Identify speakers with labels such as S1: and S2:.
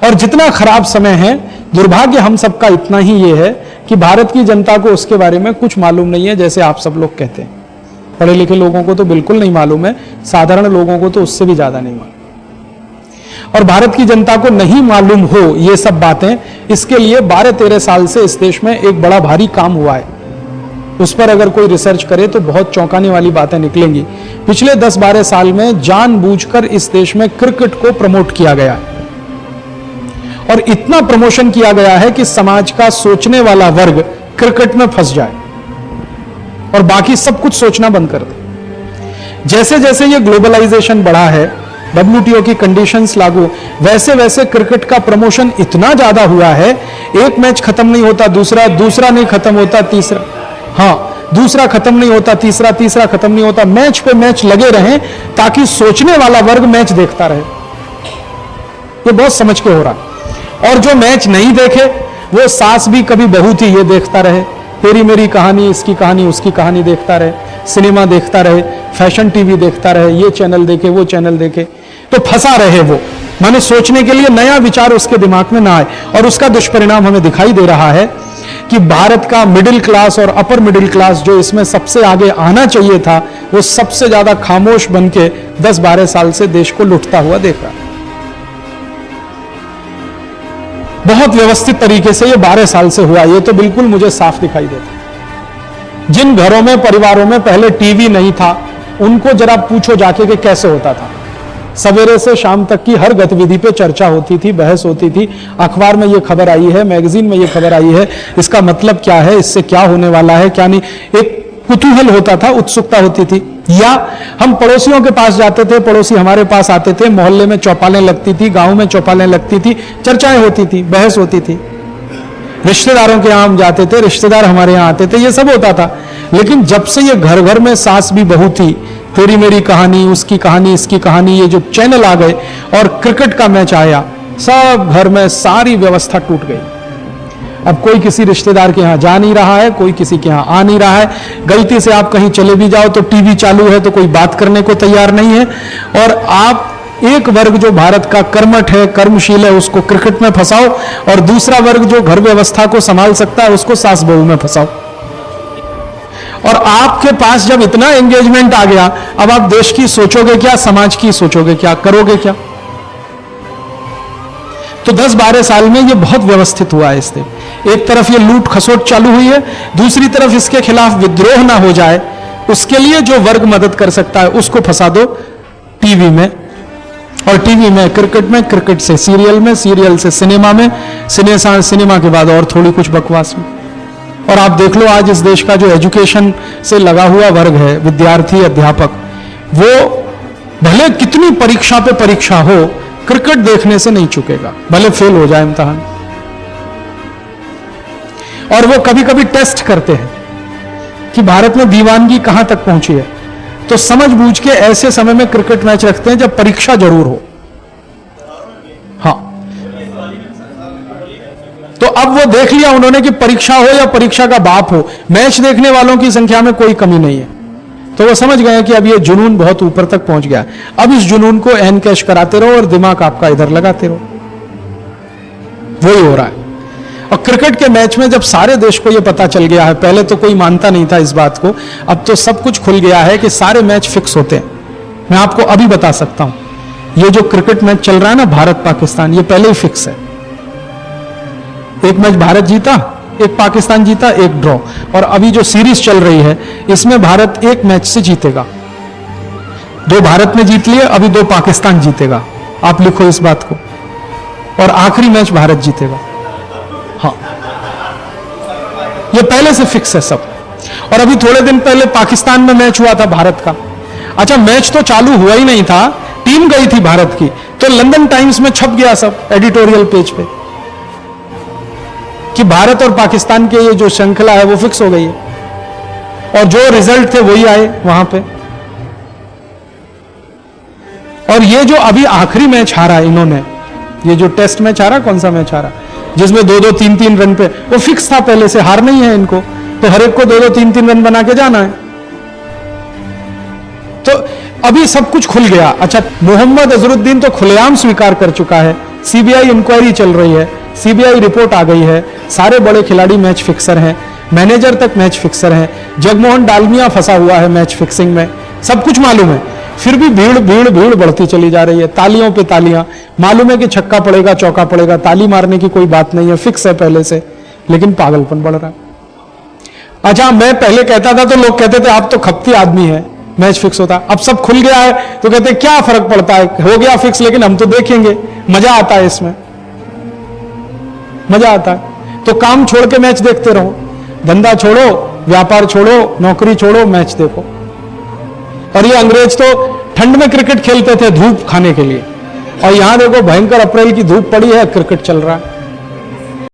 S1: और जितना खराब समय है, दुर्भाग्य हम सबका इतना ही ये है कि भारत की जनता को उसके बारे में कुछ मालूम नहीं है, जैसे आप सब लोग कहते हैं। पढ़े लिखे लोगों को तो बिल्कुल नहीं मालूम है, साधारण लोगों को तो उससे भी ज्यादा नहीं मालूम। और भारत की जनता को नहीं मालूम हो ये सब बातें, इसके लिए 12-13 साल से इस देश में एक बड़ा भारी काम हुआ है। उस पर अगर कोई रिसर्च करे तो बहुत चौंकाने वाली बातें निकलेंगी। पिछले 10-12 साल में जानबूझकर इस देश में क्रिकेट को प्रमोट किया गया है, और इतना प्रमोशन किया गया है कि समाज का सोचने वाला वर्ग क्रिकेट में फंस जाए और बाकी सब कुछ सोचना बंद कर दे। जैसे जैसे ये ग्लोबलाइजेशन बढ़ा है, WTO की कंडीशंस लागू, वैसे वैसे क्रिकेट का प्रमोशन इतना ज्यादा हुआ है, एक मैच खत्म नहीं होता दूसरा, दूसरा नहीं खत्म होता तीसरा, हाँ दूसरा खत्म नहीं होता तीसरा, तीसरा खत्म नहीं होता, मैच पे मैच लगे रहें ताकि सोचने वाला वर्ग मैच देखता रहे। ये बहुत समझ के हो रहा है। और जो मैच नहीं देखे वो सास भी कभी बहू थी ये देखता रहे, तेरी मेरी कहानी, इसकी कहानी उसकी कहानी देखता रहे, सिनेमा देखता रहे, फैशन टीवी देखता रहे, ये चैनल देखे वो चैनल देखे, तो फंसा रहे वो, माने सोचने के लिए नया विचार उसके दिमाग में ना आए। और उसका दुष्परिणाम हमें दिखाई दे रहा है कि भारत का मिडिल क्लास और अपर मिडिल क्लास जो इसमें सबसे आगे आना चाहिए था, वो सबसे ज्यादा खामोश बन के 10-12 साल से देश को लुटता हुआ देख रहा है। बहुत व्यवस्थित तरीके से ये 12 साल से हुआ, ये तो बिल्कुल मुझे साफ दिखाई देता। जिन घरों में, परिवारों में पहले टीवी नहीं था, उनको जरा पूछो जाके कि कैसे होता था। सवेरे से शाम तक की हर गतिविधि पे चर्चा होती थी, बहस होती थी, अखबार में ये खबर आई है, मैगजीन में ये खबर आई है, इसका मतलब क्या है, इससे क्या होने वाला है, क्या नहीं, एक कुतूहल होता था, उत्सुकता होती थी। या हम पड़ोसियों के पास जाते थे, पड़ोसी हमारे पास आते थे, मोहल्ले में चौपालें लगती थी, गांव में चौपालें लगती थी, चर्चाएं होती थी, बहस होती थी। रिश्तेदारों के यहां हम जाते थे, रिश्तेदार हमारे यहां आते थे, ये सब होता था। लेकिन जब से ये घर घर में सास भी बहू थी, तेरी मेरी कहानी, उसकी कहानी, इसकी कहानी, ये जो चैनल आ गए और क्रिकेट का मैच आया, सब घर में सारी व्यवस्था टूट गई। अब कोई किसी रिश्तेदार के यहां जा नहीं रहा है, कोई किसी के यहां आ नहीं रहा है। गलती से आप कहीं चले भी जाओ तो टीवी चालू है तो कोई बात करने को तैयार नहीं है। और आप एक वर्ग जो भारत का कर्मठ है, कर्मशील है, उसको क्रिकेट में फंसाओ, और दूसरा वर्ग जो घर व्यवस्था को संभाल सकता है उसको सास बहू में फंसाओ। और आपके पास जब इतना एंगेजमेंट आ गया, अब आप देश की सोचोगे क्या, समाज की सोचोगे क्या, करोगे क्या? तो 10-12 साल में ये बहुत व्यवस्थित हुआ है। इससे एक तरफ ये लूट खसोट चालू हुई है, दूसरी तरफ इसके खिलाफ विद्रोह ना हो जाए, उसके लिए जो वर्ग मदद कर सकता है उसको फंसा दो टीवी में, और टीवी में क्रिकेट में, क्रिकेट से सीरियल में, सीरियल से सिनेमा में, सिनेमा के बाद और थोड़ी कुछ बकवास में। और आप देख लो आज इस देश का जो एजुकेशन से लगा हुआ वर्ग है, विद्यार्थी, अध्यापक, वो भले कितनी परीक्षा पे परीक्षा हो, क्रिकेट देखने से नहीं चुकेगा, भले फेल हो जाए इम्तिहान। और वो कभी कभी टेस्ट करते हैं कि भारत में दीवानगी कहां तक पहुंची है, तो समझ बूझ के ऐसे समय में क्रिकेट मैच रखते हैं जब परीक्षा जरूर हो। हाँ, तो अब वो देख लिया उन्होंने कि परीक्षा हो या परीक्षा का बाप हो, मैच देखने वालों की संख्या में कोई कमी नहीं है। तो वो समझ गए कि अब ये जुनून बहुत ऊपर तक पहुंच गया। अब इस जुनून को एन कैश कराते रहो और दिमाग आपका इधर लगाते रहो, वही हो रहा है। और क्रिकेट के मैच में जब सारे देश को ये पता चल गया है, पहले तो कोई मानता नहीं था इस बात को, अब तो सब कुछ खुल गया है कि सारे मैच फिक्स होते हैं। मैं आपको अभी बता सकता हूं, ये जो क्रिकेट मैच चल रहा है ना भारत पाकिस्तान, ये पहले ही फिक्स है। एक मैच भारत जीता, एक पाकिस्तान जीता, एक ड्रॉ। और अभी जो सीरीज चल रही है इसमें भारत एक मैच से जीतेगा, 2 भारत ने जीत लिए, अभी 2 पाकिस्तान जीतेगा। आप लिखो इस बात को, और आखिरी मैच भारत जीतेगा। हाँ, ये पहले से फिक्स है सब। और अभी थोड़े दिन पहले पाकिस्तान में मैच हुआ था भारत का। अच्छा, मैच तो चालू हुआ ही नहीं था, टीम गई थी भारत की, तो लंदन टाइम्स में छप गया सब एडिटोरियल पेज पे कि भारत और पाकिस्तान के ये जो श्रृंखला है वो फिक्स हो गई है, और जो रिजल्ट थे वही आए वहां पे। और ये जो अभी आखिरी मैच हारा इन्होंने, ये जो टेस्ट मैच हारा, कौन सा मैच हारा, जिसमें 2-2, 3-3 रन पे, वो फिक्स था पहले से, हार नहीं है इनको, तो हर एक को 2-2, 3-3 रन बना के जाना है। तो अभी सब कुछ खुल गया। अच्छा, मोहम्मद अजहरुद्दीन तो खुलेआम स्वीकार कर चुका है सीबीआई इंक्वायरी चल रही है, सीबीआई रिपोर्ट आ गई है, सारे बड़े खिलाड़ी मैच फिक्सर हैं, मैनेजर तक मैच फिक्सर हैं, जगमोहन डालमिया फंसा हुआ है मैच फिक्सिंग में, सब कुछ मालूम है, फिर भी भीड़ भीड़ भीड़ बढ़ती चली जा रही है, तालियों पे तालियां, मालूम है कि छक्का पड़ेगा चौका पड़ेगा, ताली मारने की कोई बात नहीं है, फिक्स है पहले से, लेकिन पागलपन बढ़ रहा है। अच्छा, मैं पहले कहता था तो लोग कहते थे आप तो खपती आदमी है, मैच फिक्स होता, अब सब खुल गया है तो कहते क्या फर्क पड़ता है, हो गया फिक्स, लेकिन हम तो देखेंगे, मजा आता है इसमें, मजा आता है। तो काम छोड़ के मैच देखते रहो, धंधा छोड़ो, व्यापार छोड़ो, नौकरी छोड़ो, मैच देखो। और ये अंग्रेज तो ठंड में क्रिकेट खेलते थे धूप खाने के लिए, और यहां देखो भयंकर अप्रैल की धूप पड़ी है, क्रिकेट चल रहा है।